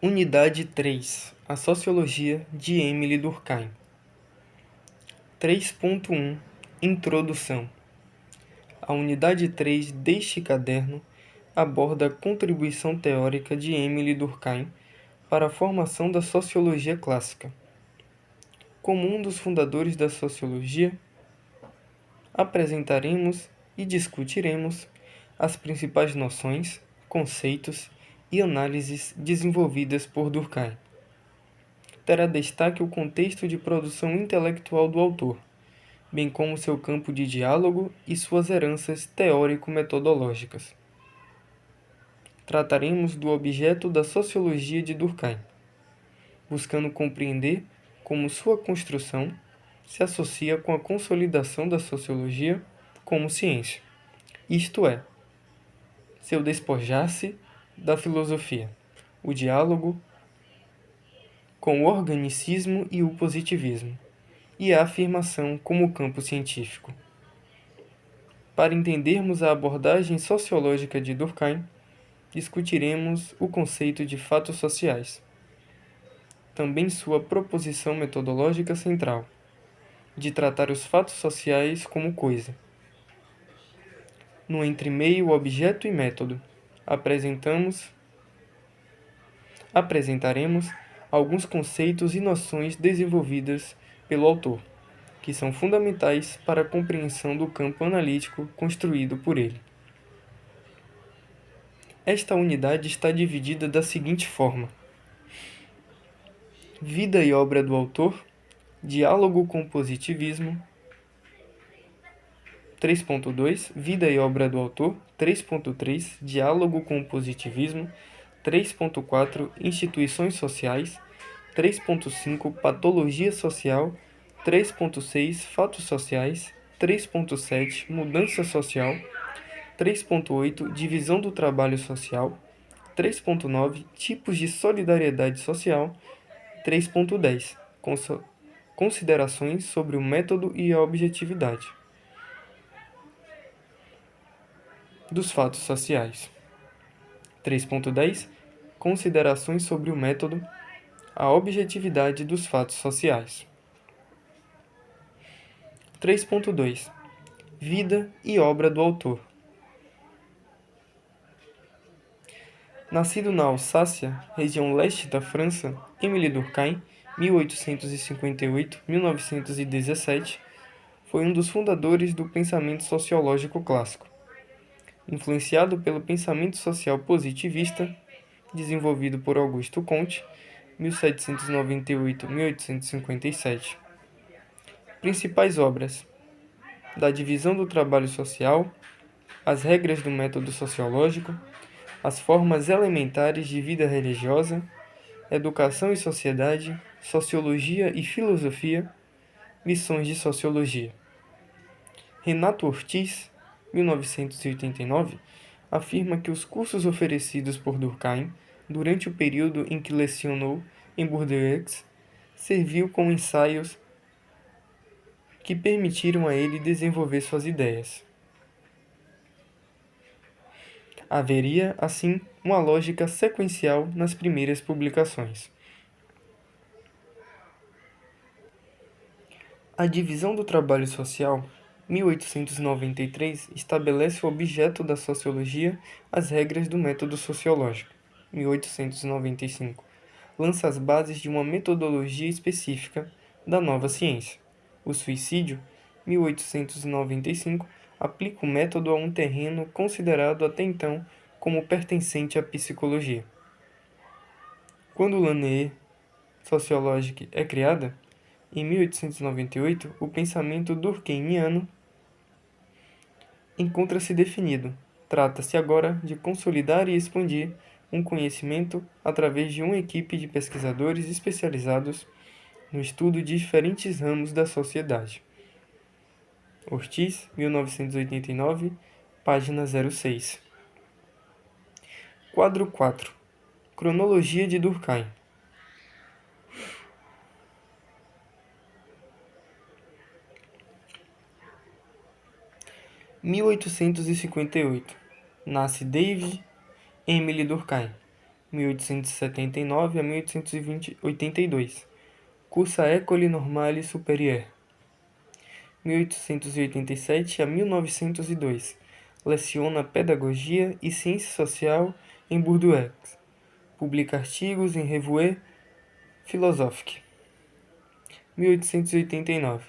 Unidade 3. A Sociologia de Émile Durkheim. 3.1 Introdução. A unidade 3 deste caderno aborda a contribuição teórica de Émile Durkheim para a formação da sociologia clássica. Como um dos fundadores da sociologia, apresentaremos e discutiremos as principais noções, conceitos e análises desenvolvidas por Durkheim. Terá destaque o contexto de produção intelectual do autor, bem como seu campo de diálogo e suas heranças teórico-metodológicas. Trataremos do objeto da sociologia de Durkheim, buscando compreender como sua construção se associa com a consolidação da sociologia como ciência, isto é, seu despojar-se da filosofia, o diálogo com o organicismo e o positivismo, e a afirmação como campo científico. Para entendermos a abordagem sociológica de Durkheim, discutiremos o conceito de fatos sociais, também sua proposição metodológica central, de tratar os fatos sociais como coisa. No entremeio objeto e método, apresentaremos alguns conceitos e noções desenvolvidas pelo autor, que são fundamentais para a compreensão do campo analítico construído por ele. Esta unidade está dividida da seguinte forma: Vida e obra do autor, diálogo com o positivismo, 3.2, Vida e obra do autor, 3.3, Diálogo com o positivismo, 3.4, Instituições sociais, 3.5, Patologia social, 3.6, Fatos sociais, 3.7, Mudança social, 3.8, Divisão do trabalho social, 3.9, Tipos de solidariedade social, 3.10, Considerações sobre o método e a objetividade dos fatos sociais. 3.10 Considerações sobre o método, a objetividade dos fatos sociais. 3.2 Vida e obra do autor. Nascido na Alsácia, região leste da França, Émile Durkheim, 1858-1917, foi um dos fundadores do pensamento sociológico clássico. Influenciado pelo pensamento social positivista, desenvolvido por Augusto Comte, 1798-1857. Principais obras: Da divisão do trabalho social, As regras do método sociológico, As formas elementares de vida religiosa, Educação e sociedade, Sociologia e filosofia, Lições de sociologia. Renato Ortiz, 1989, afirma que os cursos oferecidos por Durkheim durante o período em que lecionou em Bordeaux serviu como ensaios que permitiram a ele desenvolver suas ideias. Haveria, assim, uma lógica sequencial nas primeiras publicações. A divisão do trabalho social, 1893, estabelece o objeto da sociologia, as regras do método sociológico, 1895. Lança as bases de uma metodologia específica da nova ciência. O suicídio, 1895, aplica o método a um terreno considerado até então como pertencente à psicologia. Quando l'année sociologique é criada, em 1898, o pensamento durkheimiano encontra-se definido. Trata-se agora de consolidar e expandir um conhecimento através de uma equipe de pesquisadores especializados no estudo de diferentes ramos da sociedade. Ortiz, 1989, página 06. Quadro 4. Cronologia de Durkheim. Em 1858, nasce David Émile Durkheim, 1879 a 1882. Cursa École Normale Supérieure. 1887 a 1902. Leciona Pedagogia e Ciência Social em Bordeaux. Publica artigos em Revue Philosophique. 1889.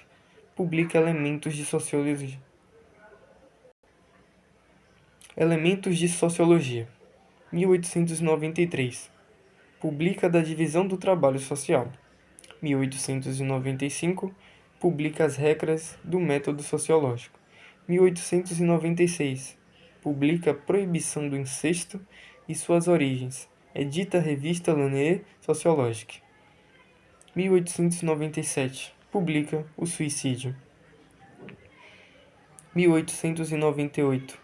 Publica Elementos de Sociologia. Elementos de Sociologia. 1893. Publica da Divisão do Trabalho Social. 1895. Publica as regras do método sociológico. 1896. Publica Proibição do Incesto e suas origens. Edita a revista L'Année Sociologique. 1897. Publica O Suicídio. 1898.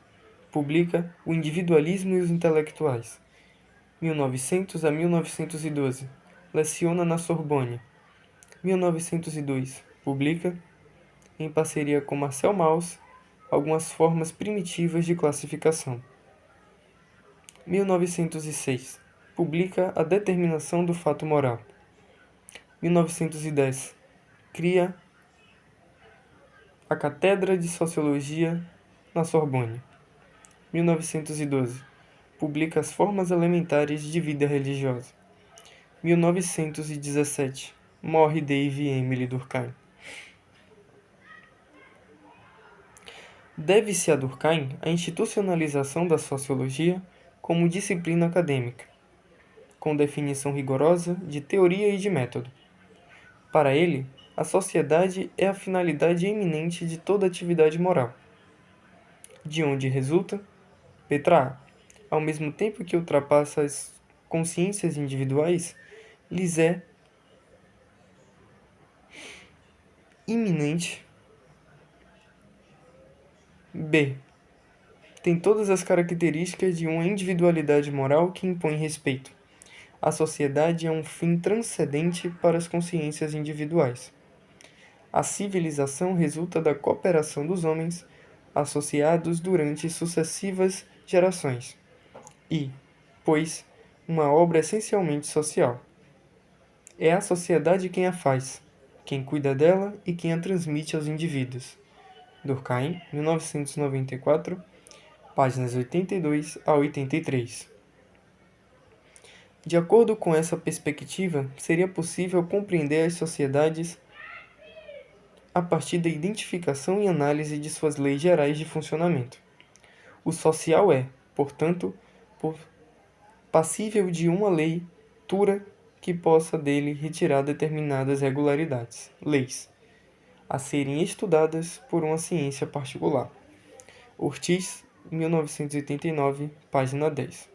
Publica O Individualismo e os Intelectuais. 1900 a 1912. Leciona na Sorbonne. 1902. Publica, em parceria com Marcel Mauss, algumas formas primitivas de classificação. 1906. Publica A Determinação do Fato Moral. 1910. Cria a Cátedra de Sociologia na Sorbonne. 1912. Publica As Formas Elementares de Vida Religiosa. 1917. Morre Dave Emily Durkheim. Deve-se a Durkheim a institucionalização da sociologia como disciplina acadêmica, com definição rigorosa de teoria e de método. Para ele, a sociedade é a finalidade eminente de toda atividade moral, de onde resulta letra A, ao mesmo tempo que ultrapassa as consciências individuais, lhes é iminente. B. Tem todas as características de uma individualidade moral que impõe respeito. A sociedade é um fim transcendente para as consciências individuais. A civilização resulta da cooperação dos homens associados durante sucessivas gerações e, pois, uma obra essencialmente social. É a sociedade quem a faz, quem cuida dela e quem a transmite aos indivíduos. Durkheim, 1994, páginas 82 a 83. De acordo com essa perspectiva, seria possível compreender as sociedades a partir da identificação e análise de suas leis gerais de funcionamento. O social é, portanto, passível de uma leitura que possa dele retirar determinadas regularidades, leis, a serem estudadas por uma ciência particular. Ortiz, 1989, página 10.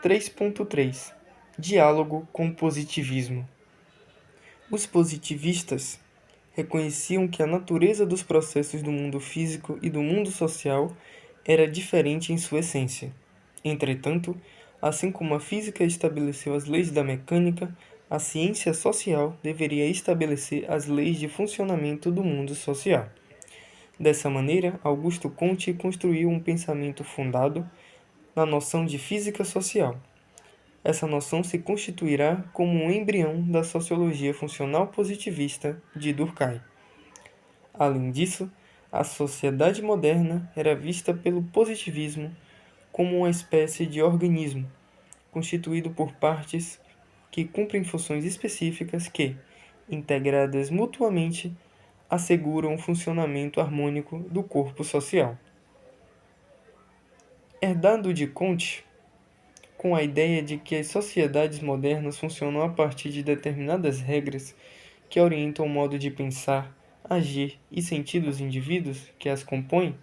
3.3 Diálogo com o positivismo. Os positivistas reconheciam que a natureza dos processos do mundo físico e do mundo social era diferente em sua essência. Entretanto, assim como a física estabeleceu as leis da mecânica, a ciência social deveria estabelecer as leis de funcionamento do mundo social. Dessa maneira, Augusto Comte construiu um pensamento fundado na noção de física social. Essa noção se constituirá como um embrião da sociologia funcional positivista de Durkheim. Além disso, a sociedade moderna era vista pelo positivismo como uma espécie de organismo, constituído por partes que cumprem funções específicas que, integradas mutuamente, asseguram o funcionamento harmônico do corpo social. Herdado de Comte, com a ideia de que as sociedades modernas funcionam a partir de determinadas regras que orientam o modo de pensar, agir e sentir dos indivíduos que as compõem,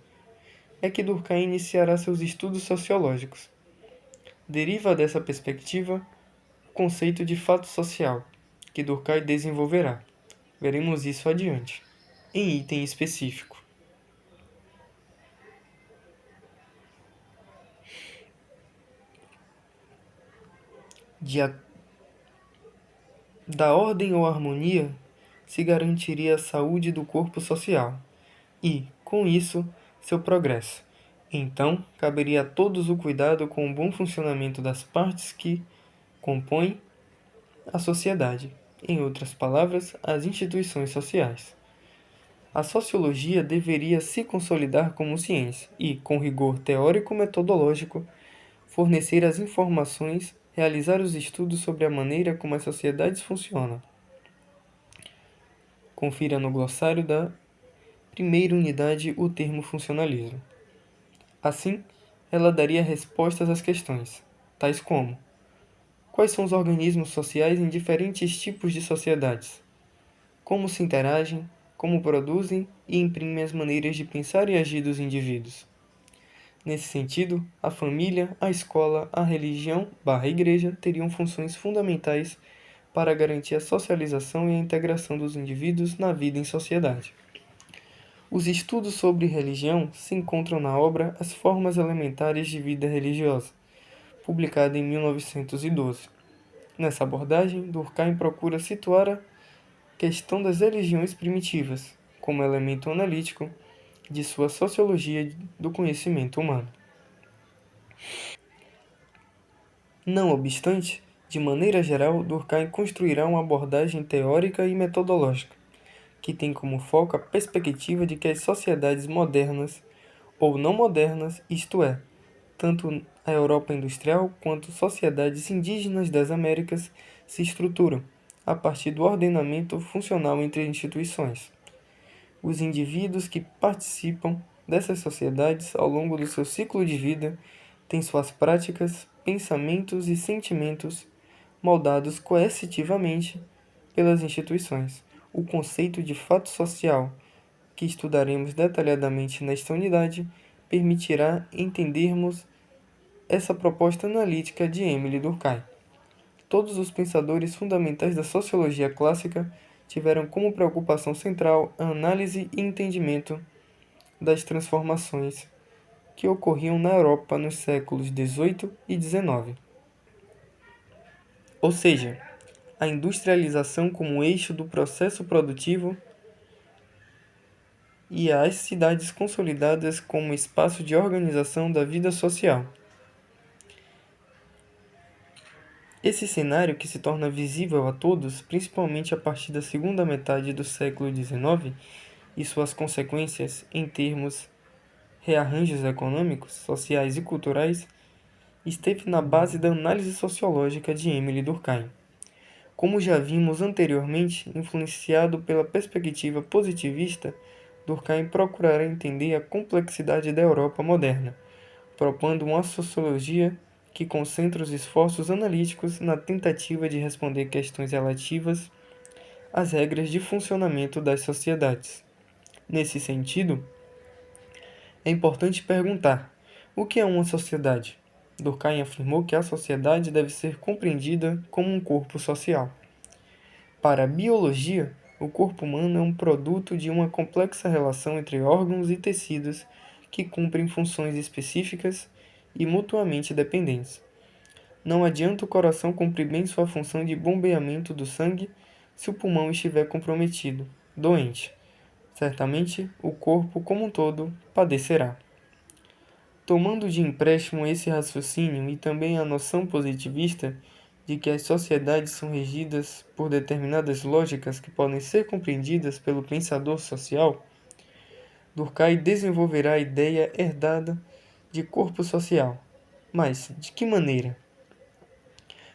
é que Durkheim iniciará seus estudos sociológicos. Deriva dessa perspectiva o conceito de fato social, que Durkheim desenvolverá. Veremos isso adiante, em item específico. Da ordem ou harmonia se garantiria a saúde do corpo social e, com isso, seu progresso, Então, caberia a todos o cuidado com o bom funcionamento das partes que compõem a sociedade, em outras palavras, as instituições sociais. A sociologia deveria se consolidar como ciência e, com rigor teórico-metodológico, fornecer as informações, realizar os estudos sobre a maneira como as sociedades funcionam. Confira no glossário da primeira unidade o termo funcionalismo. Assim, ela daria respostas às questões, tais como: quais são os organismos sociais em diferentes tipos de sociedades? Como se interagem, como produzem e imprimem as maneiras de pensar e agir dos indivíduos? Nesse sentido, a família, a escola, a religião/igreja teriam funções fundamentais para garantir a socialização e a integração dos indivíduos na vida em sociedade. Os estudos sobre religião se encontram na obra As Formas Elementares de Vida Religiosa, publicada em 1912. Nessa abordagem, Durkheim procura situar a questão das religiões primitivas como elemento analítico de sua sociologia do conhecimento humano. Não obstante, de maneira geral, Durkheim construirá uma abordagem teórica e metodológica, que tem como foco a perspectiva de que as sociedades modernas ou não modernas, isto é, tanto a Europa industrial quanto sociedades indígenas das Américas, se estruturam a partir do ordenamento funcional entre instituições. Os indivíduos que participam dessas sociedades ao longo do seu ciclo de vida têm suas práticas, pensamentos e sentimentos moldados coercitivamente pelas instituições. O conceito de fato social, que estudaremos detalhadamente nesta unidade, permitirá entendermos essa proposta analítica de Émile Durkheim. Todos os pensadores fundamentais da sociologia clássica tiveram como preocupação central a análise e entendimento das transformações que ocorriam na Europa nos séculos XVIII e XIX. Ou seja, a industrialização como eixo do processo produtivo e as cidades consolidadas como espaço de organização da vida social. Esse cenário, que se torna visível a todos, principalmente a partir da segunda metade do século XIX, e suas consequências em termos rearranjos econômicos, sociais e culturais, esteve na base da análise sociológica de Émile Durkheim. Como já vimos anteriormente, influenciado pela perspectiva positivista, Durkheim procurará entender a complexidade da Europa moderna, propondo uma sociologia que concentra os esforços analíticos na tentativa de responder questões relativas às regras de funcionamento das sociedades. Nesse sentido, é importante perguntar: o que é uma sociedade? Durkheim afirmou que a sociedade deve ser compreendida como um corpo social. Para a biologia, o corpo humano é um produto de uma complexa relação entre órgãos e tecidos que cumprem funções específicas e mutuamente dependentes. Não adianta o coração cumprir bem sua função de bombeamento do sangue se o pulmão estiver comprometido, doente. Certamente, o corpo como um todo padecerá. Tomando de empréstimo esse raciocínio e também a noção positivista de que as sociedades são regidas por determinadas lógicas que podem ser compreendidas pelo pensador social, Durkheim desenvolverá a ideia herdada de corpo social. Mas, de que maneira?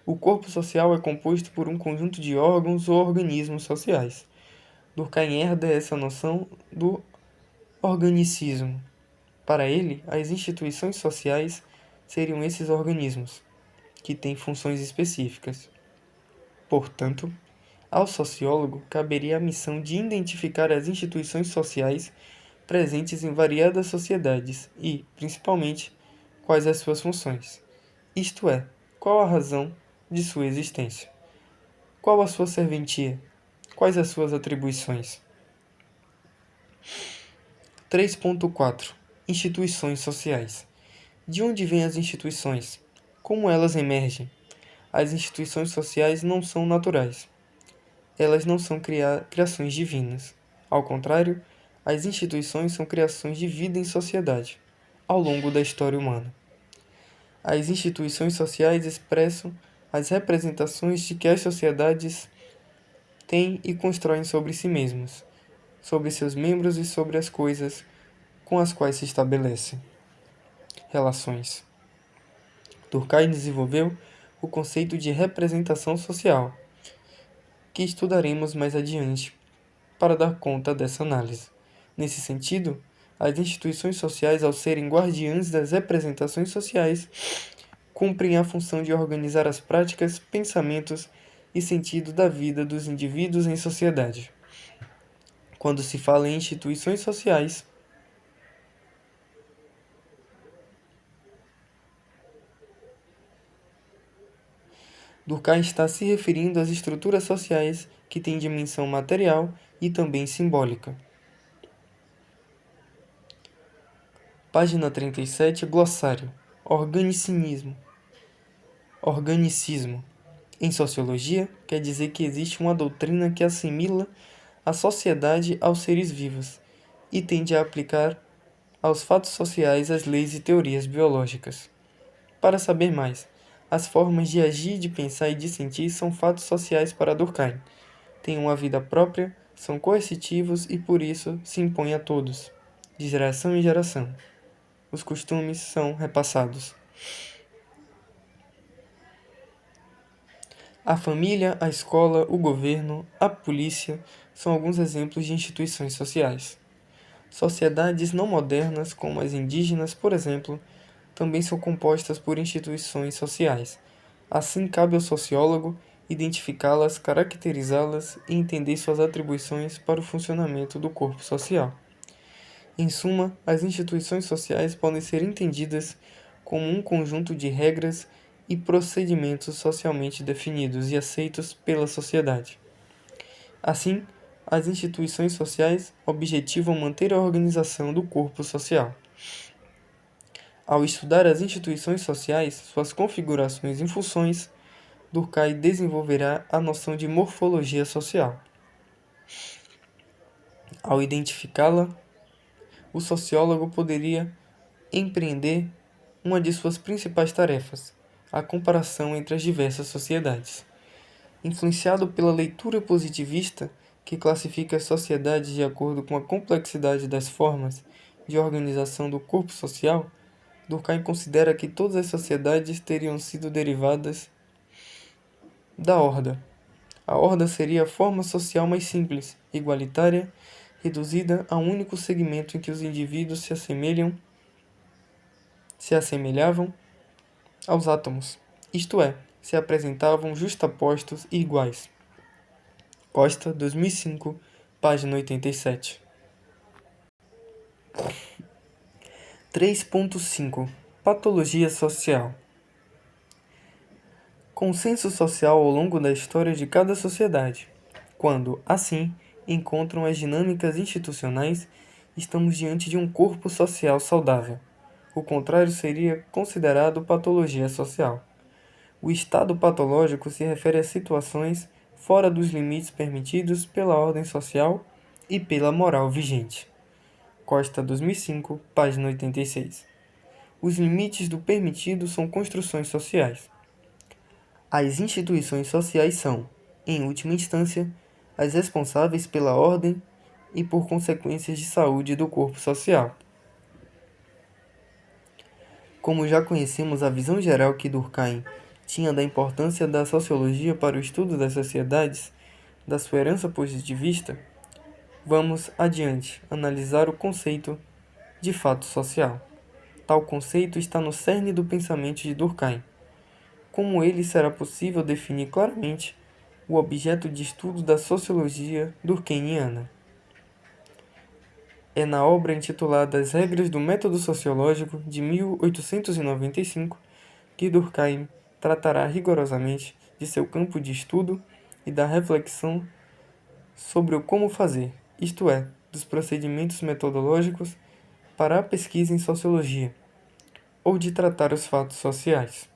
O corpo social é composto por um conjunto de órgãos ou organismos sociais. Durkheim herda essa noção do organicismo. Para ele, as instituições sociais seriam esses organismos, que têm funções específicas. Portanto, ao sociólogo caberia a missão de identificar as instituições sociais presentes em variadas sociedades e, principalmente, quais as suas funções. Isto é, qual a razão de sua existência? Qual a sua serventia? Quais as suas atribuições? 3.4 Instituições sociais. De onde vêm as instituições? Como elas emergem? As instituições sociais não são naturais. Elas não são criações divinas. Ao contrário, as instituições são criações de vida em sociedade. ao longo da história humana. As instituições sociais expressam as representações de que as sociedades têm e constroem sobre si mesmas, sobre seus membros e sobre as coisas com as quais se estabelecem relações. Durkheim desenvolveu o conceito de representação social, que estudaremos mais adiante para dar conta dessa análise. Nesse sentido, as instituições sociais, ao serem guardiãs das representações sociais, cumprem a função de organizar as práticas, pensamentos e sentido da vida dos indivíduos em sociedade. Quando se fala em instituições sociais, Durkheim está se referindo às estruturas sociais que têm dimensão material e também simbólica. Página 37, glossário. Organicismo. Organicismo. Em sociologia, quer dizer que existe uma doutrina que assimila a sociedade aos seres vivos e tende a aplicar aos fatos sociais as leis e teorias biológicas. Para saber mais, as formas de agir, de pensar e de sentir são fatos sociais para Durkheim. Têm uma vida própria, são coercitivos e por isso se impõem a todos, de geração em geração. Os costumes são repassados. A família, a escola, o governo, a polícia são alguns exemplos de instituições sociais. Sociedades não modernas, como as indígenas, por exemplo, também são compostas por instituições sociais. Assim, cabe ao sociólogo identificá-las, caracterizá-las e entender suas atribuições para o funcionamento do corpo social. Em suma, as instituições sociais podem ser entendidas como um conjunto de regras e procedimentos socialmente definidos e aceitos pela sociedade. Assim, as instituições sociais objetivam manter a organização do corpo social. Ao estudar as instituições sociais, suas configurações e funções, Durkheim desenvolverá a noção de morfologia social. Ao identificá-la, o sociólogo poderia empreender uma de suas principais tarefas, a comparação entre as diversas sociedades. Influenciado pela leitura positivista, que classifica as sociedades de acordo com a complexidade das formas de organização do corpo social, Durkheim considera que todas as sociedades teriam sido derivadas da horda. A horda seria a forma social mais simples, igualitária, reduzida a um único segmento em que os indivíduos se assemelhavam aos átomos, isto é, se apresentavam justapostos e iguais. Costa, 2005, página 87. 3.5 Patologia social. Consenso social ao longo da história de cada sociedade. Quando, assim, encontram as dinâmicas institucionais, estamos diante de um corpo social saudável. O contrário seria considerado patologia social. O estado patológico se refere a situações fora dos limites permitidos pela ordem social e pela moral vigente. Costa, 2005, página 86. Os limites do permitido são construções sociais. As instituições sociais são, em última instância, as responsáveis pela ordem e por consequências de saúde do corpo social. Como já conhecemos a visão geral que Durkheim tinha da importância da sociologia para o estudo das sociedades, da sua herança positivista, vamos adiante analisar o conceito de fato social. Tal conceito está no cerne do pensamento de Durkheim. Como ele será possível definir claramente o objeto de estudo da sociologia durkheimiana? É na obra intitulada As Regras do Método Sociológico, de 1895, que Durkheim tratará rigorosamente de seu campo de estudo e da reflexão sobre o como fazer, isto é, dos procedimentos metodológicos para a pesquisa em sociologia, ou de tratar os fatos sociais.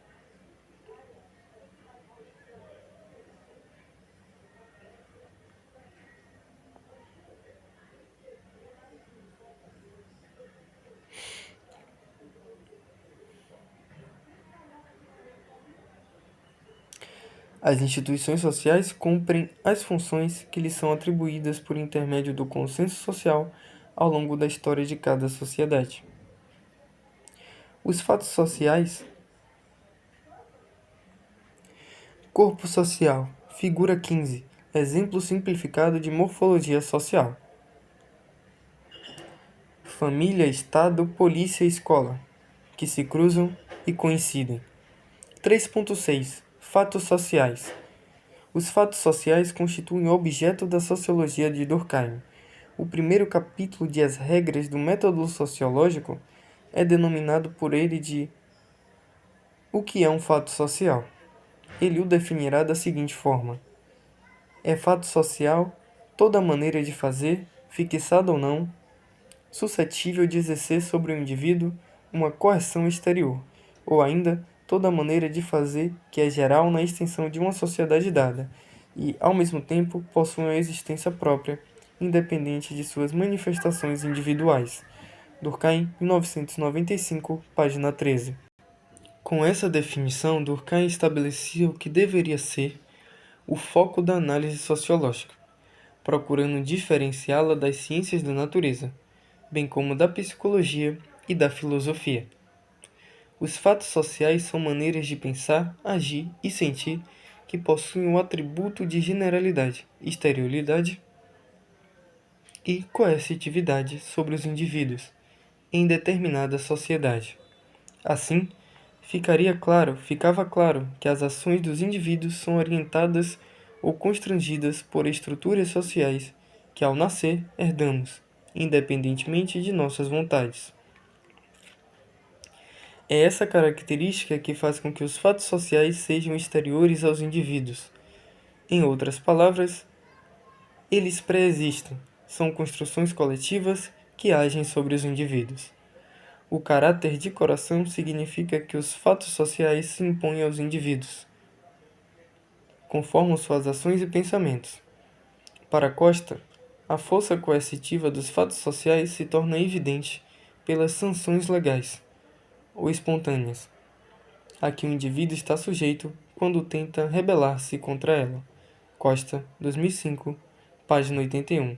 As instituições sociais cumprem as funções que lhes são atribuídas por intermédio do consenso social ao longo da história de cada sociedade. Os fatos sociais. Corpo social, figura 15, exemplo simplificado de morfologia social. Família, Estado, polícia e escola, que se cruzam e coincidem. 3.6 Fatos sociais. Os fatos sociais constituem o objeto da sociologia de Durkheim. O primeiro capítulo de As Regras do Método Sociológico é denominado por ele de O que é um fato social? Ele o definirá da seguinte forma: é fato social toda maneira de fazer, fixada ou não, suscetível de exercer sobre o indivíduo uma coerção exterior, ou ainda toda maneira de fazer que é geral na extensão de uma sociedade dada, e, ao mesmo tempo, possui uma existência própria, independente de suas manifestações individuais. Durkheim, 1995, página 13. Com essa definição, Durkheim estabelecia o que deveria ser o foco da análise sociológica, procurando diferenciá-la das ciências da natureza, bem como da psicologia e da filosofia. Os fatos sociais são maneiras de pensar, agir e sentir que possuem o atributo de generalidade, exterioridade e coercitividade sobre os indivíduos em determinada sociedade. Assim, ficava claro que as ações dos indivíduos são orientadas ou constrangidas por estruturas sociais que, ao nascer, herdamos, independentemente de nossas vontades. É essa característica que faz com que os fatos sociais sejam exteriores aos indivíduos. Em outras palavras, eles pré-existem, são construções coletivas que agem sobre os indivíduos. O caráter de coração significa que os fatos sociais se impõem aos indivíduos, conforme suas ações e pensamentos. Para Costa, a força coercitiva dos fatos sociais se torna evidente pelas sanções legais ou espontâneas, a que o indivíduo está sujeito quando tenta rebelar-se contra ela. Costa, 2005, página 81.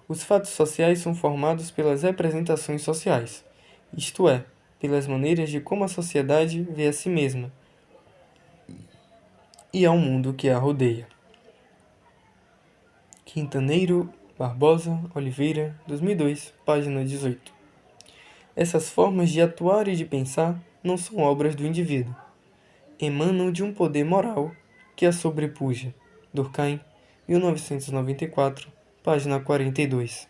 Os fatos sociais são formados pelas representações sociais, isto é, pelas maneiras de como a sociedade vê a si mesma e ao mundo que a rodeia. Quintaneiro, Barbosa, Oliveira, 2002, página 18. Essas formas de atuar e de pensar não são obras do indivíduo. Emanam de um poder moral que a sobrepuja. Durkheim, 1994, página 42.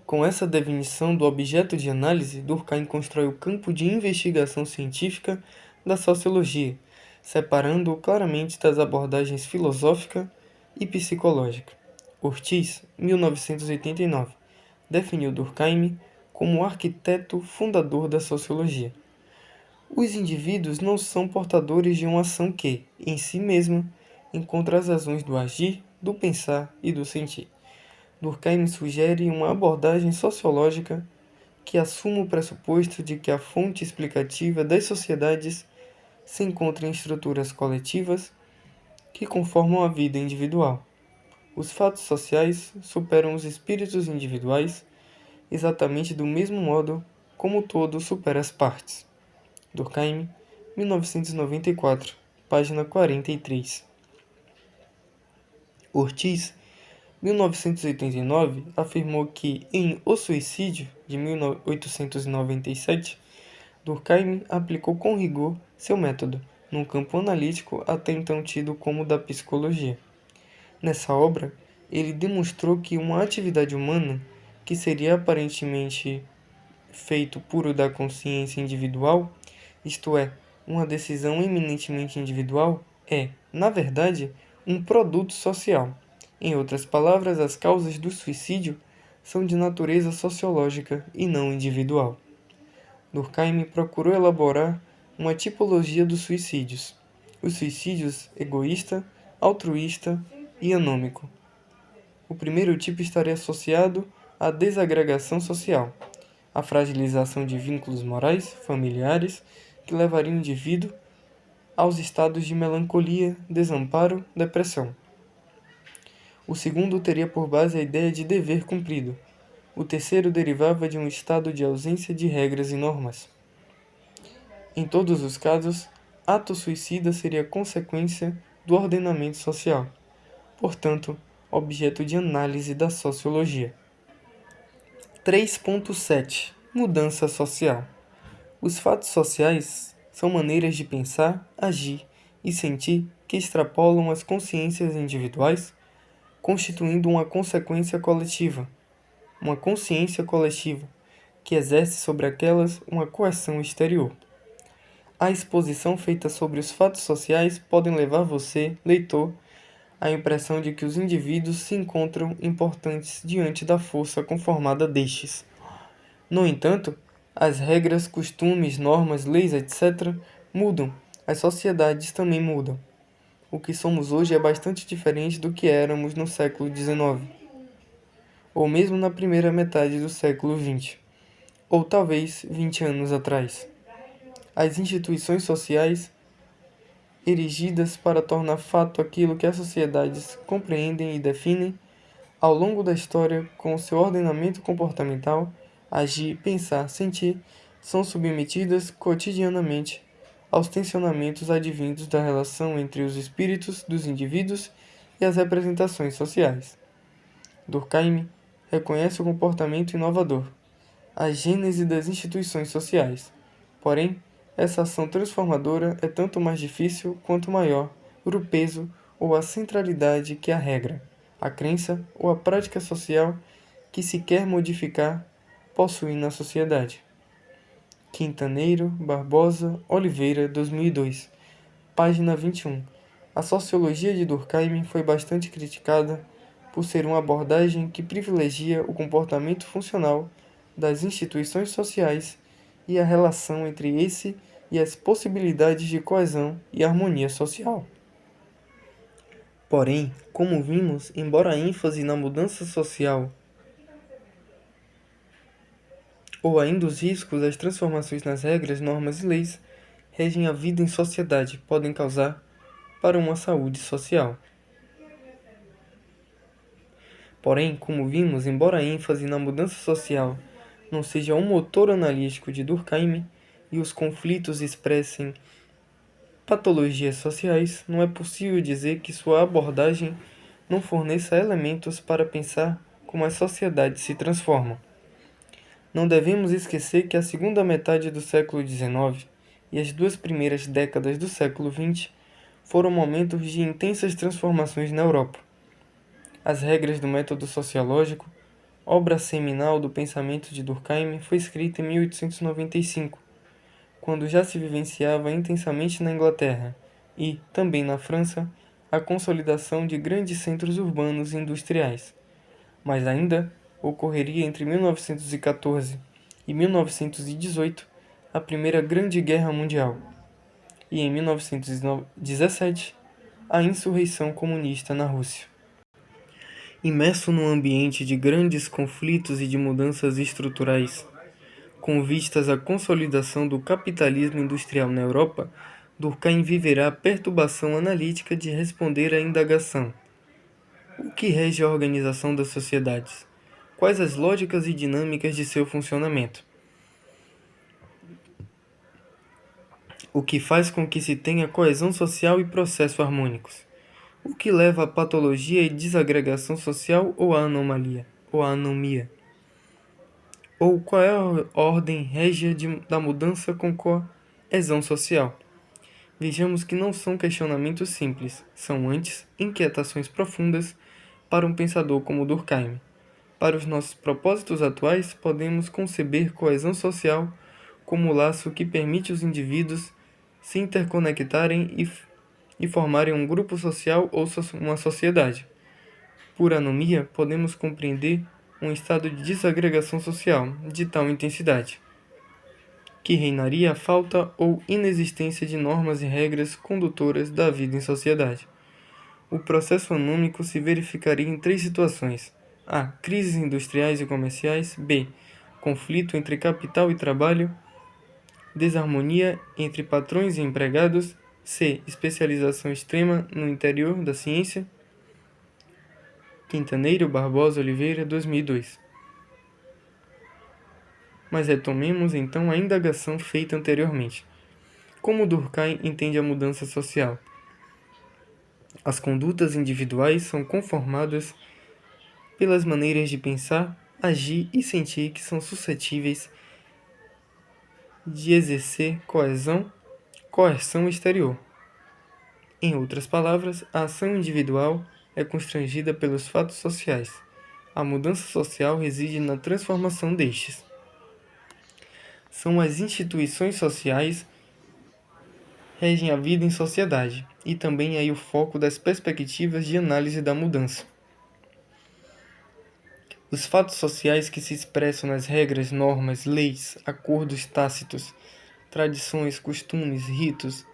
Com essa definição do objeto de análise, Durkheim constrói o campo de investigação científica da sociologia, separando-o claramente das abordagens filosófica e psicológica. Ortiz, 1989, definiu Durkheim como o arquiteto fundador da sociologia. Os indivíduos não são portadores de uma ação que, em si mesma, encontra as razões do agir, do pensar e do sentir. Durkheim sugere uma abordagem sociológica que assuma o pressuposto de que a fonte explicativa das sociedades se encontra em estruturas coletivas que conformam a vida individual. Os fatos sociais superam os espíritos individuais exatamente do mesmo modo como o todo supera as partes. Durkheim, 1994, página 43. Ortiz, 1989, afirmou que, em O Suicídio, de 1897, Durkheim aplicou com rigor seu método, num campo analítico até então tido como o da psicologia. Nessa obra, ele demonstrou que uma atividade humana, que seria aparentemente feito puro da consciência individual, isto é, uma decisão eminentemente individual, é, na verdade, um produto social. Em outras palavras, as causas do suicídio são de natureza sociológica e não individual. Durkheim procurou elaborar uma tipologia dos suicídios. Os suicídios egoísta, altruísta e anômico. O primeiro tipo estaria associado à desagregação social. a fragilização de vínculos morais, familiares, que levariam o indivíduo aos estados de melancolia, desamparo, depressão. O segundo teria por base a ideia de dever cumprido. O terceiro derivava de um estado de ausência de regras e normas. Em todos os casos, ato suicida seria consequência do ordenamento social, portanto, objeto de análise da sociologia. 3.7 Mudança social. Os fatos sociais são maneiras de pensar, agir e sentir que extrapolam as consciências individuais, constituindo uma consequência coletiva, uma consciência coletiva, que exerce sobre aquelas uma coerção exterior. A exposição feita sobre os fatos sociais podem levar você, leitor, à impressão de que os indivíduos se encontram importantes diante da força conformada destes. No entanto, as regras, costumes, normas, leis, etc. mudam. As sociedades também mudam. O que somos hoje é bastante diferente do que éramos no século XIX, ou mesmo na primeira metade do século XX, ou talvez 20 anos atrás. As instituições sociais, erigidas para tornar fato aquilo que as sociedades compreendem e definem, ao longo da história, com seu ordenamento comportamental, agir, pensar, sentir, são submetidas cotidianamente aos tensionamentos advindos da relação entre os espíritos dos indivíduos e as representações sociais. Durkheim reconhece o comportamento inovador, a gênese das instituições sociais. Porém, essa ação transformadora é tanto mais difícil quanto maior o peso ou a centralidade que a regra, a crença ou a prática social que se quer modificar possui na sociedade. Quintaneiro, Barbosa, Oliveira, 2002, página 21. A sociologia de Durkheim foi bastante criticada por ser uma abordagem que privilegia o comportamento funcional das instituições sociais e a relação entre esse e as possibilidades de coesão e harmonia social. Porém, como vimos, embora a ênfase na mudança social ou ainda os riscos das transformações nas regras, normas e leis regem a vida em sociedade podem causar para uma saúde social. Porém, como vimos, embora a ênfase na mudança social não seja um motor analítico de Durkheim e os conflitos expressem patologias sociais, não é possível dizer que sua abordagem não forneça elementos para pensar como as sociedades se transformam. Não devemos esquecer que a segunda metade do século XIX e as 2 primeiras décadas do século XX foram momentos de intensas transformações na Europa. As regras do método sociológico, obra seminal do pensamento de Durkheim, foi escrita em 1895, quando já se vivenciava intensamente na Inglaterra e, também na França, a consolidação de grandes centros urbanos e industriais. Mas ainda ocorreria entre 1914 e 1918 a Primeira Grande Guerra Mundial, e em 1917 a insurreição comunista na Rússia. Imerso num ambiente de grandes conflitos e de mudanças estruturais, com vistas à consolidação do capitalismo industrial na Europa, Durkheim viverá a perturbação analítica de responder à indagação: o que rege a organização das sociedades? Quais as lógicas e dinâmicas de seu funcionamento? O que faz com que se tenha coesão social e processo harmônicos? O que leva à patologia e desagregação social ou à anomalia, ou à anomia? Ou qual é a ordem régia da mudança com coesão social? Vejamos que não são questionamentos simples, são antes inquietações profundas para um pensador como Durkheim. Para os nossos propósitos atuais, podemos conceber coesão social como o laço que permite os indivíduos se interconectarem e formarem um grupo social ou uma sociedade. Por anomia, podemos compreender um estado de desagregação social de tal intensidade, que reinaria a falta ou inexistência de normas e regras condutoras da vida em sociedade. O processo anômico se verificaria em 3 situações: a. Crises industriais e comerciais. B. conflito entre capital e trabalho, desarmonia entre patrões e empregados, C. Especialização extrema no interior da ciência. Quintaneiro, Barbosa, Oliveira, 2002. Mas retomemos então a indagação feita anteriormente. Como Durkheim entende a mudança social? As condutas individuais são conformadas pelas maneiras de pensar, agir e sentir que são suscetíveis de exercer coerção exterior. Em outras palavras, a ação individual é constrangida pelos fatos sociais. A mudança social reside na transformação destes. São as instituições sociais que regem a vida em sociedade, e também aí o foco das perspectivas de análise da mudança. Os fatos sociais que se expressam nas regras, normas, leis, acordos tácitos, tradições, costumes, ritos,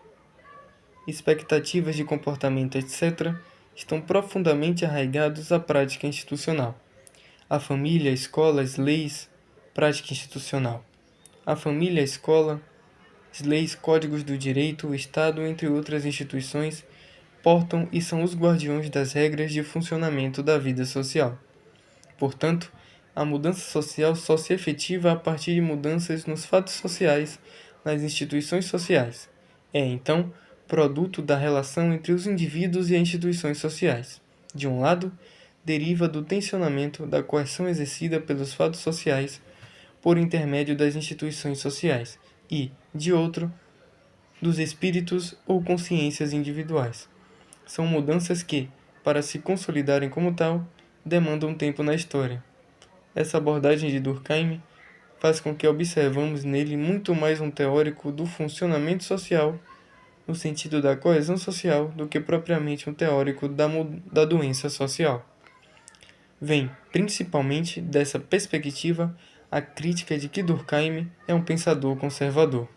expectativas de comportamento, etc., estão profundamente arraigados à prática institucional. A família, a escola, as leis, prática institucional. A família, a escola, as leis, códigos do direito, o Estado, entre outras instituições, portam e são os guardiões das regras de funcionamento da vida social. Portanto, a mudança social só se efetiva a partir de mudanças nos fatos sociais, nas instituições sociais. É, então, produto da relação entre os indivíduos e as instituições sociais. De um lado, deriva do tensionamento da coerção exercida pelos fatos sociais por intermédio das instituições sociais e, de outro, dos espíritos ou consciências individuais. São mudanças que, para se consolidarem como tal, demandam tempo na história. Essa abordagem de Durkheim faz com que observamos nele muito mais um teórico do funcionamento social, no sentido da coesão social, do que propriamente um teórico da doença social. Vem, principalmente, dessa perspectiva, a crítica de que Durkheim é um pensador conservador.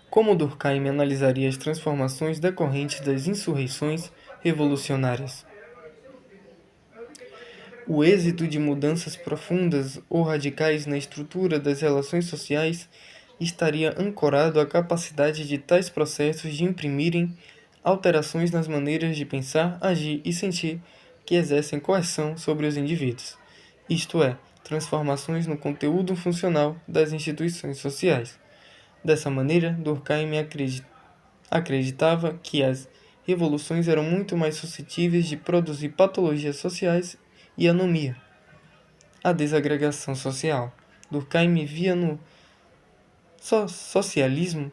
Como Durkheim analisaria as transformações decorrentes das insurreições revolucionárias? O êxito de mudanças profundas ou radicais na estrutura das relações sociais estaria ancorado à capacidade de tais processos de imprimirem alterações nas maneiras de pensar, agir e sentir que exercem coerção sobre os indivíduos, isto é, transformações no conteúdo funcional das instituições sociais. Dessa maneira, Durkheim acreditava que as revoluções eram muito mais suscetíveis de produzir patologias sociais e anomia, a desagregação social. Durkheim via no socialismo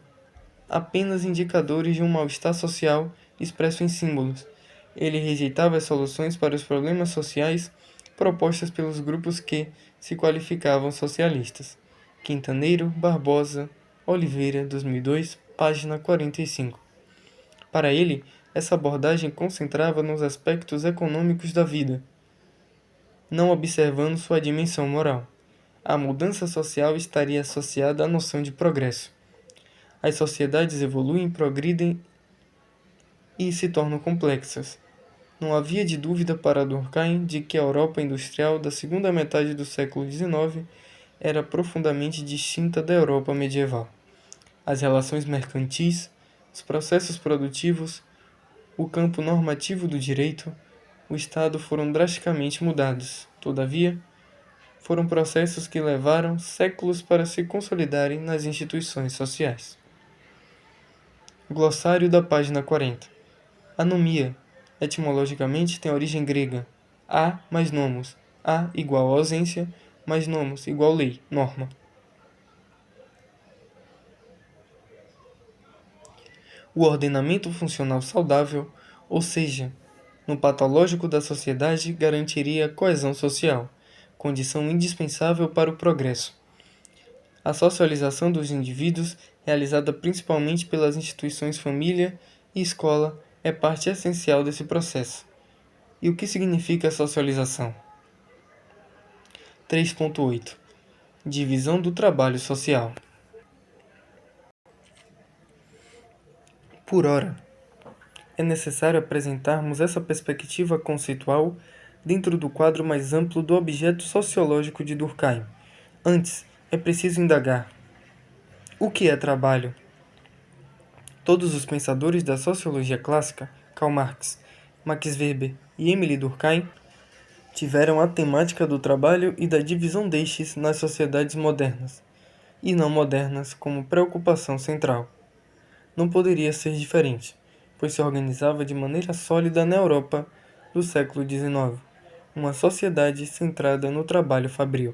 apenas indicadores de um mal-estar social expresso em símbolos. Ele rejeitava as soluções para os problemas sociais propostas pelos grupos que se qualificavam socialistas. Quintaneiro, Barbosa, Oliveira, 2002, página 45. Para ele, essa abordagem concentrava nos aspectos econômicos da vida, não observando sua dimensão moral. A mudança social estaria associada à noção de progresso. As sociedades evoluem, progridem e se tornam complexas. Não havia de dúvida para Durkheim de que a Europa industrial da segunda metade do século XIX era profundamente distinta da Europa medieval. As relações mercantis, os processos produtivos, o campo normativo do direito, o Estado foram drasticamente mudados. Todavia, foram processos que levaram séculos para se consolidarem nas instituições sociais. Glossário da página 40. Anomia, etimologicamente, tem origem grega. A mais nomos. A igual ausência, mais nomos igual lei, norma. O ordenamento funcional saudável, ou seja, no patológico da sociedade, garantiria a coesão social, condição indispensável para o progresso. A socialização dos indivíduos, realizada principalmente pelas instituições família e escola, é parte essencial desse processo. E o que significa a socialização? 3.8 Divisão do trabalho social. Por ora, é necessário apresentarmos essa perspectiva conceitual dentro do quadro mais amplo do objeto sociológico de Durkheim, Antes, é preciso indagar: o que é trabalho? Todos os pensadores da sociologia clássica, Karl Marx, Max Weber e Emile Durkheim, tiveram a temática do trabalho e da divisão destes nas sociedades modernas e não modernas como preocupação central. Não poderia ser diferente, pois se organizava de maneira sólida na Europa do século XIX, uma sociedade centrada no trabalho fabril.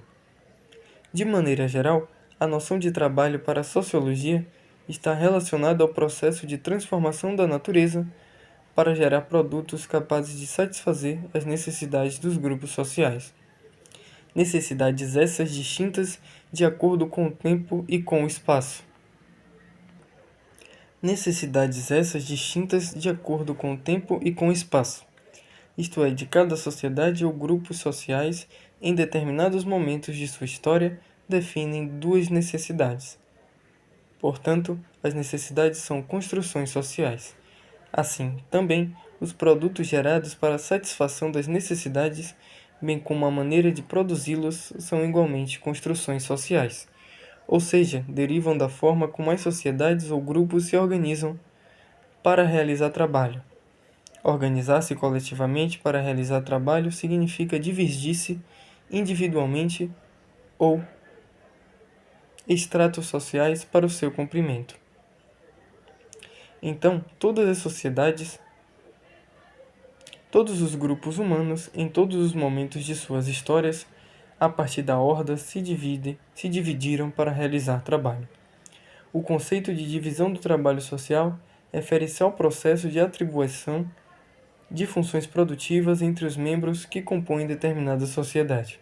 De maneira geral, a noção de trabalho para a sociologia está relacionada ao processo de transformação da natureza para gerar produtos capazes de satisfazer as necessidades dos grupos sociais. Necessidades essas distintas de acordo com o tempo e com o espaço. Necessidades essas distintas de acordo com o tempo e com o espaço, isto é, de cada sociedade ou grupos sociais em determinados momentos de sua história definem duas necessidades. Portanto, as necessidades são construções sociais. Assim, também, os produtos gerados para a satisfação das necessidades, bem como a maneira de produzi-los, são igualmente construções sociais, ou seja, derivam da forma como as sociedades ou grupos se organizam para realizar trabalho. Organizar-se coletivamente para realizar trabalho significa dividir-se individualmente ou estratos sociais para o seu cumprimento. Então, todas as sociedades, todos os grupos humanos, em todos os momentos de suas histórias, a partir da horda, se dividiram para realizar trabalho. O conceito de divisão do trabalho social refere-se ao processo de atribuição de funções produtivas entre os membros que compõem determinada sociedade.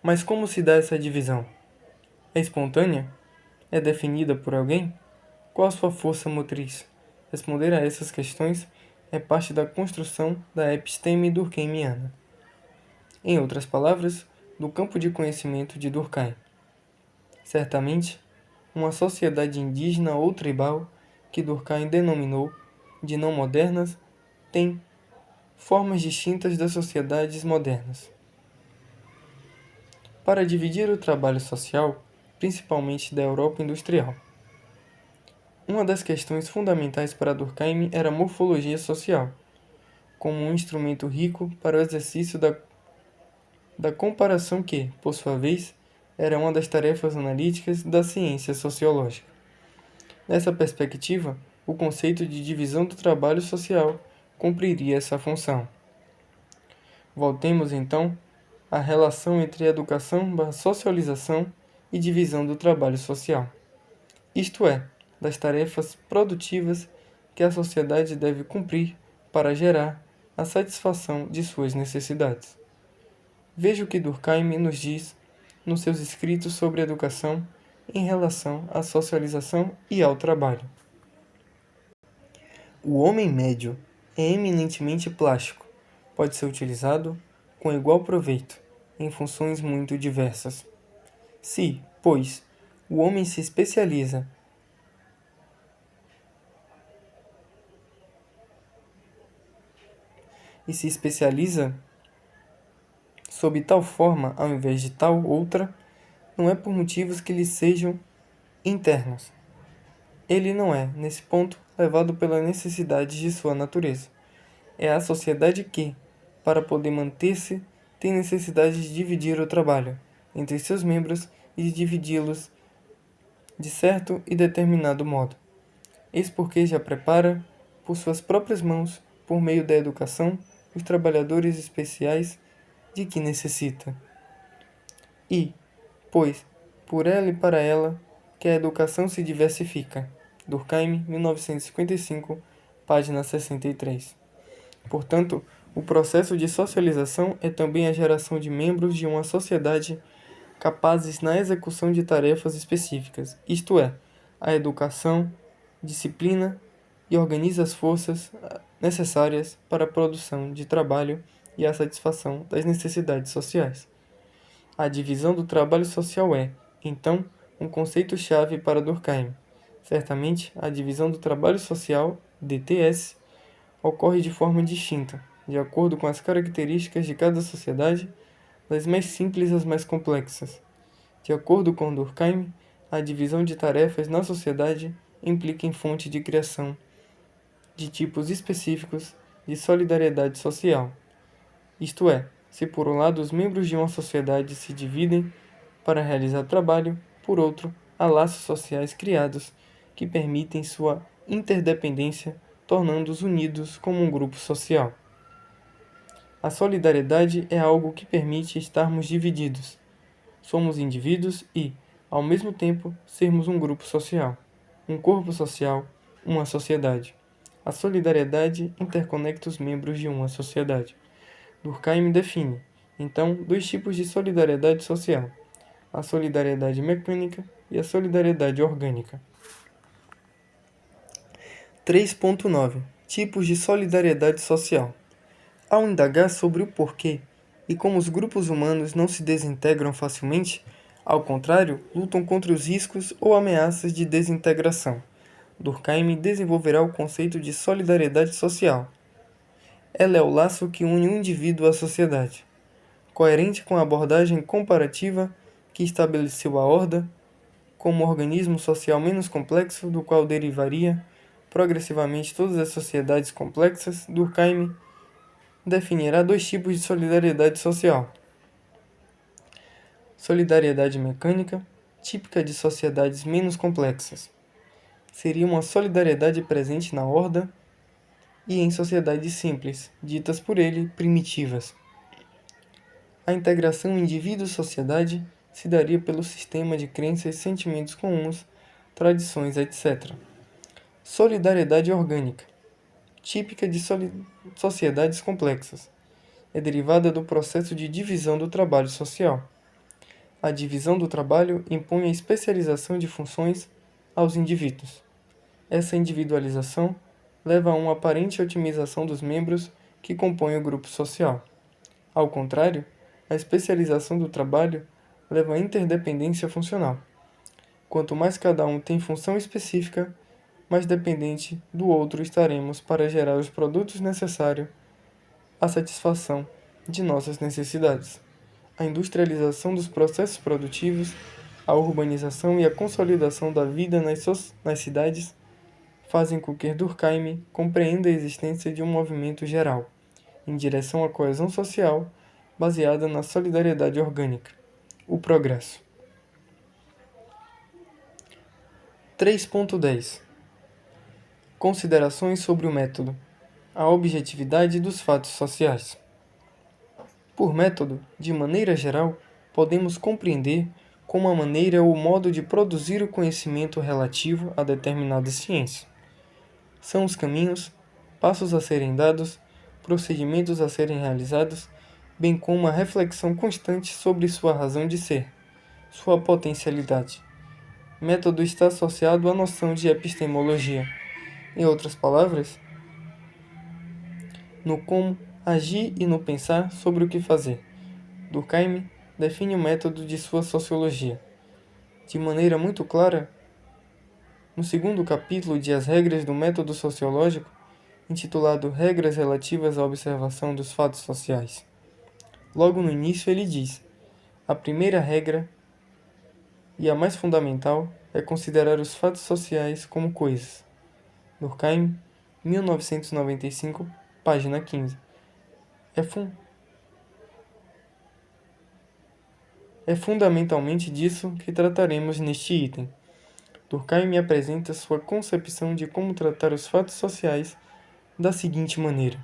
Mas como se dá essa divisão? É espontânea? É definida por alguém? Qual a sua força motriz? Responder a essas questões é parte da construção da episteme durkheimiana. Em outras palavras, do campo de conhecimento de Durkheim. Certamente, uma sociedade indígena ou tribal, que Durkheim denominou de não modernas, tem formas distintas das sociedades modernas. Para dividir o trabalho social, principalmente da Europa industrial. Uma das questões fundamentais para Durkheim era a morfologia social, como um instrumento rico para o exercício da comparação que, por sua vez, era uma das tarefas analíticas da ciência sociológica. Nessa perspectiva, o conceito de divisão do trabalho social cumpriria essa função. Voltemos, então, à relação entre educação, socialização e divisão do trabalho social. Isto é, das tarefas produtivas que a sociedade deve cumprir para gerar a satisfação de suas necessidades. Veja o que Durkheim nos diz nos seus escritos sobre educação em relação à socialização e ao trabalho. O homem médio é eminentemente plástico, pode ser utilizado com igual proveito em funções muito diversas. Se, pois, o homem se especializa sob tal forma ao invés de tal outra, não é por motivos que lhe sejam internos. Ele não é, nesse ponto, levado pela necessidade de sua natureza. É a sociedade que, para poder manter-se, tem necessidade de dividir o trabalho entre seus membros e de dividi-los de certo e determinado modo. Eis porque já prepara, por suas próprias mãos, por meio da educação, os trabalhadores especiais de que necessita. E, pois, por ela e para ela, que a educação se diversifica. Durkheim, 1955, página 63. Portanto, o processo de socialização é também a geração de membros de uma sociedade capazes na execução de tarefas específicas, isto é, a educação, disciplina e organiza as forças necessárias para a produção de trabalho e a satisfação das necessidades sociais. A divisão do trabalho social é, então, um conceito-chave para Durkheim. Certamente, a divisão do trabalho social, DTS, ocorre de forma distinta, de acordo com as características de cada sociedade, das mais simples às mais complexas. De acordo com Durkheim, a divisão de tarefas na sociedade implica em fonte de criação de tipos específicos de solidariedade social. Isto é, se por um lado os membros de uma sociedade se dividem para realizar trabalho, por outro, há laços sociais criados que permitem sua interdependência, tornando-os unidos como um grupo social. A solidariedade é algo que permite estarmos divididos. Somos indivíduos e, ao mesmo tempo, sermos um grupo social, um corpo social, uma sociedade. A solidariedade interconecta os membros de uma sociedade. Durkheim define, então, dois tipos de solidariedade social: a solidariedade mecânica e a solidariedade orgânica. 3.9 Tipos de solidariedade social. Ao indagar sobre o porquê e como os grupos humanos não se desintegram facilmente, ao contrário, lutam contra os riscos ou ameaças de desintegração, Durkheim desenvolverá o conceito de solidariedade social. Ela é o laço que une o indivíduo à sociedade, coerente com a abordagem comparativa que estabeleceu a horda como organismo social menos complexo do qual derivaria progressivamente todas as sociedades complexas. Durkheim definirá dois tipos de solidariedade social: solidariedade mecânica, típica de sociedades menos complexas. Seria uma solidariedade presente na horda e em sociedades simples, ditas por ele primitivas. A integração indivíduo-sociedade se daria pelo sistema de crenças e sentimentos comuns, tradições, etc. Solidariedade orgânica, típica de sociedades complexas. É derivada do processo de divisão do trabalho social. A divisão do trabalho impõe a especialização de funções aos indivíduos. Essa individualização leva a uma aparente otimização dos membros que compõem o grupo social. Ao contrário, a especialização do trabalho leva à interdependência funcional. Quanto mais cada um tem função específica, mais dependente do outro estaremos para gerar os produtos necessários à satisfação de nossas necessidades. A industrialização dos processos produtivos, a urbanização e a consolidação da vida nas cidades fazem com que Durkheim compreenda a existência de um movimento geral, em direção à coesão social, baseada na solidariedade orgânica, o progresso. 3.10 Considerações sobre o método, a objetividade dos fatos sociais. Por método, de maneira geral, podemos compreender como a maneira ou modo de produzir o conhecimento relativo a determinada ciência. São os caminhos, passos a serem dados, procedimentos a serem realizados, bem como a reflexão constante sobre sua razão de ser, sua potencialidade. Método está associado à noção de epistemologia. Em outras palavras, no como agir e no pensar sobre o que fazer. Durkheim define o método de sua sociologia. De maneira muito clara, no segundo capítulo de As Regras do Método Sociológico, intitulado Regras Relativas à Observação dos Fatos Sociais. Logo no início ele diz: a primeira regra, e a mais fundamental, é considerar os fatos sociais como coisas. Durkheim, 1995, página 15. É fundamentalmente disso que trataremos neste item. Durkheim apresenta sua concepção de como tratar os fatos sociais da seguinte maneira: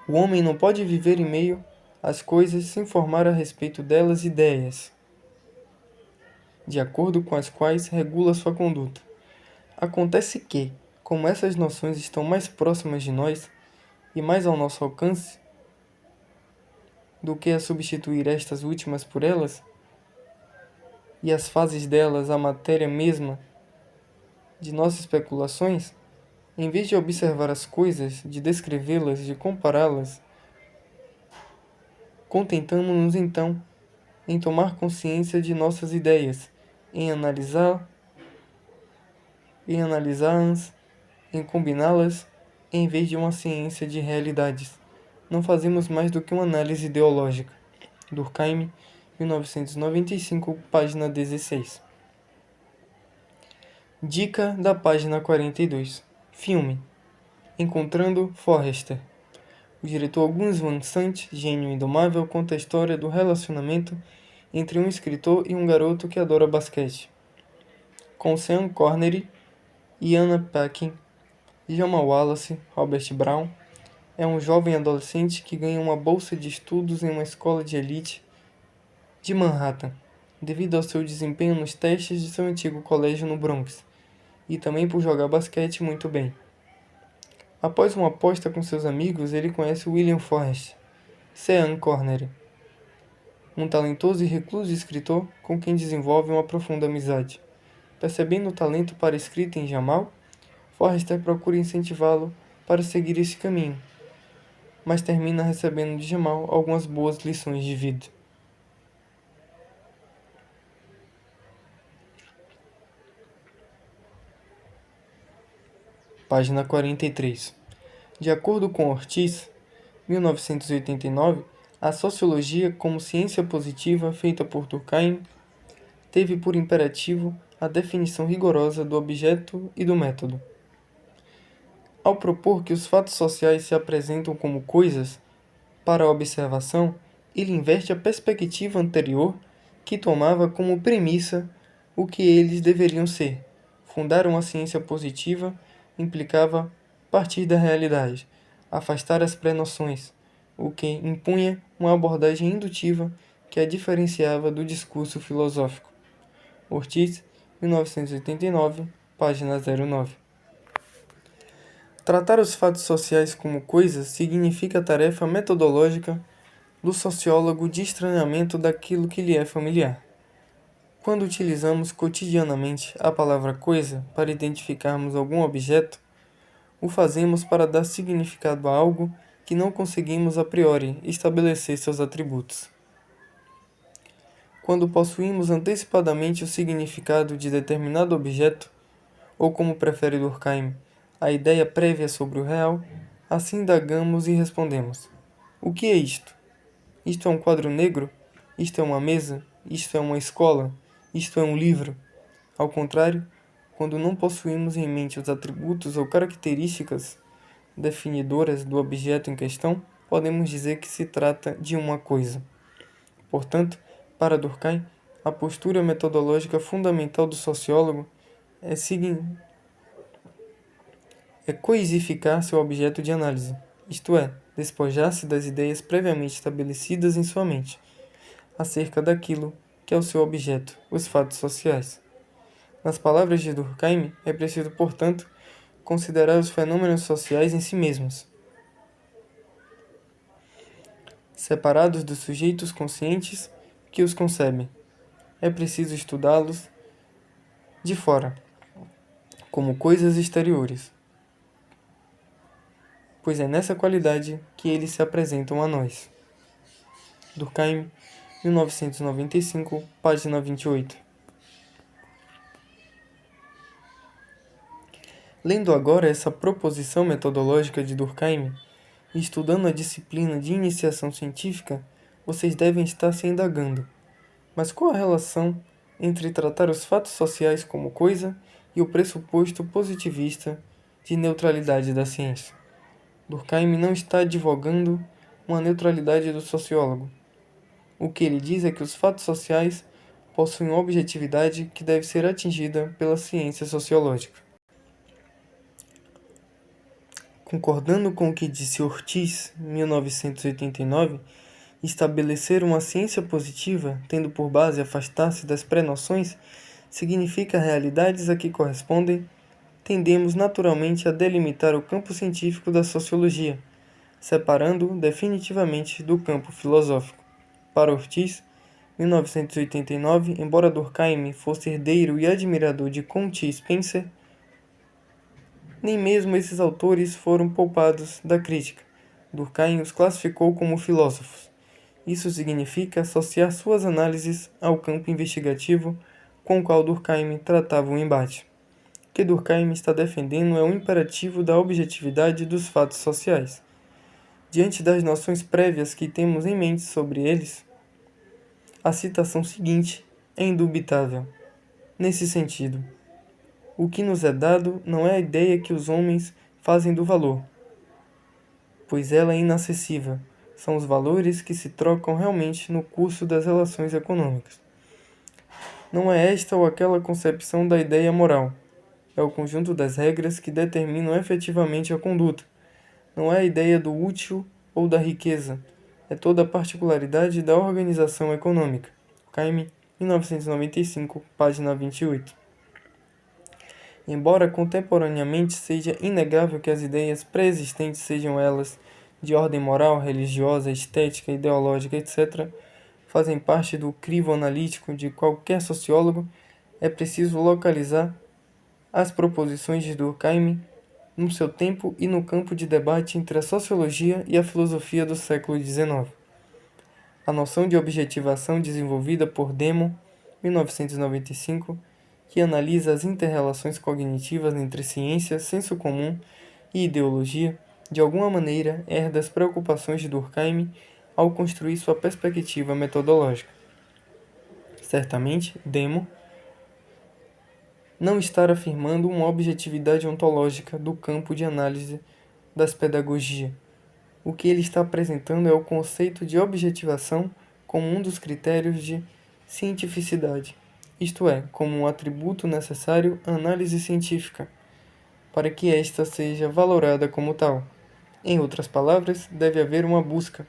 o homem não pode viver em meio às coisas sem formar a respeito delas ideias, de acordo com as quais regula sua conduta. Acontece que, como essas noções estão mais próximas de nós e mais ao nosso alcance do que a substituir estas últimas por elas, e as fases delas a matéria mesma de nossas especulações, em vez de observar as coisas, de descrevê-las, de compará-las, contentamo-nos então em tomar consciência de nossas ideias, em analisá-las, em combiná-las, em vez de uma ciência de realidades. Não fazemos mais do que uma análise ideológica. Durkheim, 1995, página 16. Dica da página 42. Filme: Encontrando Forrester. O diretor Gus Van Sant, gênio indomável, conta a história do relacionamento entre um escritor e um garoto que adora basquete. Com Sean Connery, Ian Paquin, Jamal Wallace, Robert Brown, é um jovem adolescente que ganha uma bolsa de estudos em uma escola de elite de Manhattan, devido ao seu desempenho nos testes de seu antigo colégio no Bronx, e também por jogar basquete muito bem. Após uma aposta com seus amigos, ele conhece William Forrest, Sean Connery, um talentoso e recluso escritor com quem desenvolve uma profunda amizade. Percebendo o talento para a escrita em Jamal, Forrester procura incentivá-lo para seguir esse caminho, mas termina recebendo de Jamal algumas boas lições de vida. Página 43. De acordo com Ortiz, 1989, a sociologia como ciência positiva feita por Durkheim teve por imperativo a definição rigorosa do objeto e do método. Ao propor que os fatos sociais se apresentam como coisas para a observação, ele inverte a perspectiva anterior que tomava como premissa o que eles deveriam ser. Fundar uma ciência positiva implicava partir da realidade, afastar as pré-noções, o que impunha uma abordagem indutiva que a diferenciava do discurso filosófico. Ortiz, 1989, página 09. Tratar os fatos sociais como coisas significa a tarefa metodológica do sociólogo de estranhamento daquilo que lhe é familiar. Quando utilizamos cotidianamente a palavra coisa para identificarmos algum objeto, o fazemos para dar significado a algo que não conseguimos a priori estabelecer seus atributos. Quando possuímos antecipadamente o significado de determinado objeto, ou como prefere Durkheim, a ideia prévia sobre o real, assim indagamos e respondemos: o que é isto? Isto é um quadro negro? Isto é uma mesa? Isto é uma escola? Isto é um livro? Ao contrário, quando não possuímos em mente os atributos ou características definidoras do objeto em questão, podemos dizer que se trata de uma coisa. Portanto, para Durkheim, a postura metodológica fundamental do sociólogo é coisificar seu objeto de análise, isto é, despojar-se das ideias previamente estabelecidas em sua mente, acerca daquilo que é o seu objeto, os fatos sociais. Nas palavras de Durkheim, é preciso, portanto, considerar os fenômenos sociais em si mesmos, separados dos sujeitos conscientes que os concebem. É preciso estudá-los de fora, como coisas exteriores, pois é nessa qualidade que eles se apresentam a nós. Durkheim, 1995, página 28. Lendo agora essa proposição metodológica de Durkheim e estudando a disciplina de iniciação científica, vocês devem estar se indagando. Mas qual a relação entre tratar os fatos sociais como coisa e o pressuposto positivista de neutralidade da ciência? Durkheim não está advogando uma neutralidade do sociólogo. O que ele diz é que os fatos sociais possuem uma objetividade que deve ser atingida pela ciência sociológica. Concordando com o que disse Ortiz, 1989, estabelecer uma ciência positiva, tendo por base afastar-se das pré-noções, significa realidades a que correspondem, tendemos naturalmente a delimitar o campo científico da sociologia, separando-o definitivamente do campo filosófico. Para Ortiz, 1989, embora Durkheim fosse herdeiro e admirador de Comte e Spencer, nem mesmo esses autores foram poupados da crítica. Durkheim os classificou como filósofos. Isso significa associar suas análises ao campo investigativo com o qual Durkheim tratava o embate. O que Durkheim está defendendo é o imperativo da objetividade dos fatos sociais. Diante das noções prévias que temos em mente sobre eles, A citação seguinte é indubitável. Nesse sentido, o que nos é dado não é a ideia que os homens fazem do valor, pois ela é inacessível. São os valores que se trocam realmente no curso das relações econômicas. Não é esta ou aquela concepção da ideia moral. É o conjunto das regras que determinam efetivamente a conduta. Não é a ideia do útil ou da riqueza. É toda a particularidade da organização econômica. Durkheim, 1995, página 28. Embora contemporaneamente seja inegável que as ideias pré-existentes, sejam elas de ordem moral, religiosa, estética, ideológica, etc., fazem parte do crivo analítico de qualquer sociólogo, é preciso localizar as proposições de Durkheim no seu tempo e no campo de debate entre a sociologia e a filosofia do século XIX. A noção de objetivação desenvolvida por Demon, 1995, que analisa as inter-relações cognitivas entre ciência, senso comum e ideologia, de alguma maneira herda as preocupações de Durkheim ao construir sua perspectiva metodológica. Certamente, Demon não está afirmando uma objetividade ontológica do campo de análise das pedagogia. O que ele está apresentando é o conceito de objetivação como um dos critérios de cientificidade, isto é, como um atributo necessário à análise científica, para que esta seja valorada como tal. Em outras palavras, deve haver uma busca,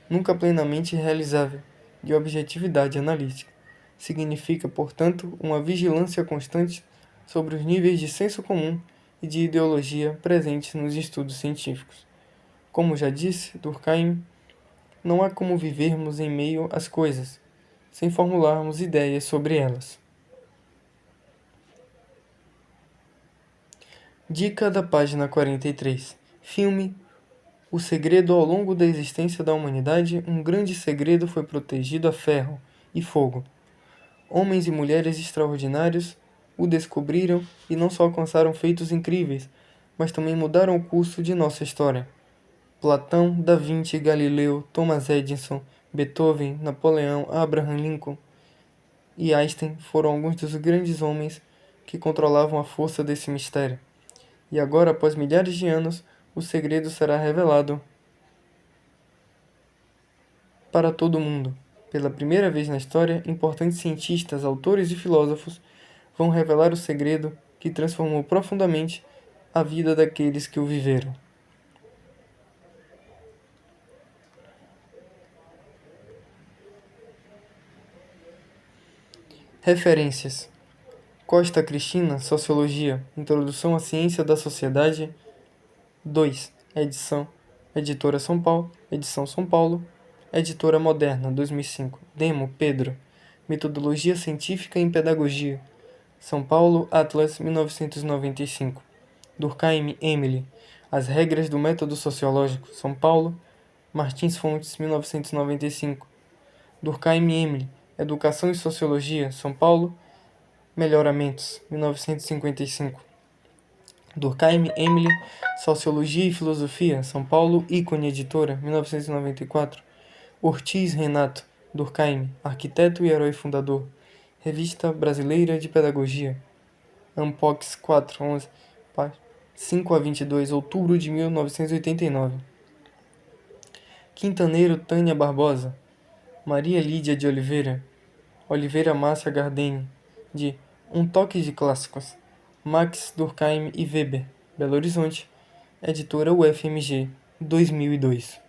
nunca plenamente realizável, de objetividade analítica. Significa, portanto, uma vigilância constante sobre os níveis de senso comum e de ideologia presentes nos estudos científicos. Como já disse Durkheim, não há como vivermos em meio às coisas, sem formularmos ideias sobre elas. Dica da página 43. Filme O Segredo. Ao longo da existência da humanidade, um grande segredo foi protegido a ferro e fogo. Homens e mulheres extraordinários o descobriram e não só alcançaram feitos incríveis, mas também mudaram o curso de nossa história. Platão, Da Vinci, Galileu, Thomas Edison, Beethoven, Napoleão, Abraham Lincoln e Einstein foram alguns dos grandes homens que controlavam a força desse mistério. E agora, após milhares de anos, o segredo será revelado para todo mundo. Pela primeira vez na história, importantes cientistas, autores e filósofos vão revelar o segredo que transformou profundamente a vida daqueles que o viveram. Referências: Costa Cristina, Sociologia, Introdução à Ciência da Sociedade, 2, Editora São Paulo, Edição São Paulo, Editora Moderna, 2005, Demo, Pedro, Metodologia Científica em Pedagogia, São Paulo, Atlas, 1995, Durkheim, Emily, As Regras do Método Sociológico, São Paulo, Martins Fontes, 1995, Durkheim, Emily, Educação e Sociologia, São Paulo, Melhoramentos, 1955. Durkheim, Emily, Sociologia e Filosofia, São Paulo, Ícone Editora, 1994. Ortiz, Renato, Durkheim, Arquiteto e Herói Fundador, Revista Brasileira de Pedagogia, Ampox 411, 5 a 22, outubro de 1989. Quintaneiro, Tânia Barbosa, Maria Lídia de Oliveira Márcia Gardeni, de Um Toque de Clássicos, Max Durkheim e Weber, Belo Horizonte, Editora UFMG, 2002.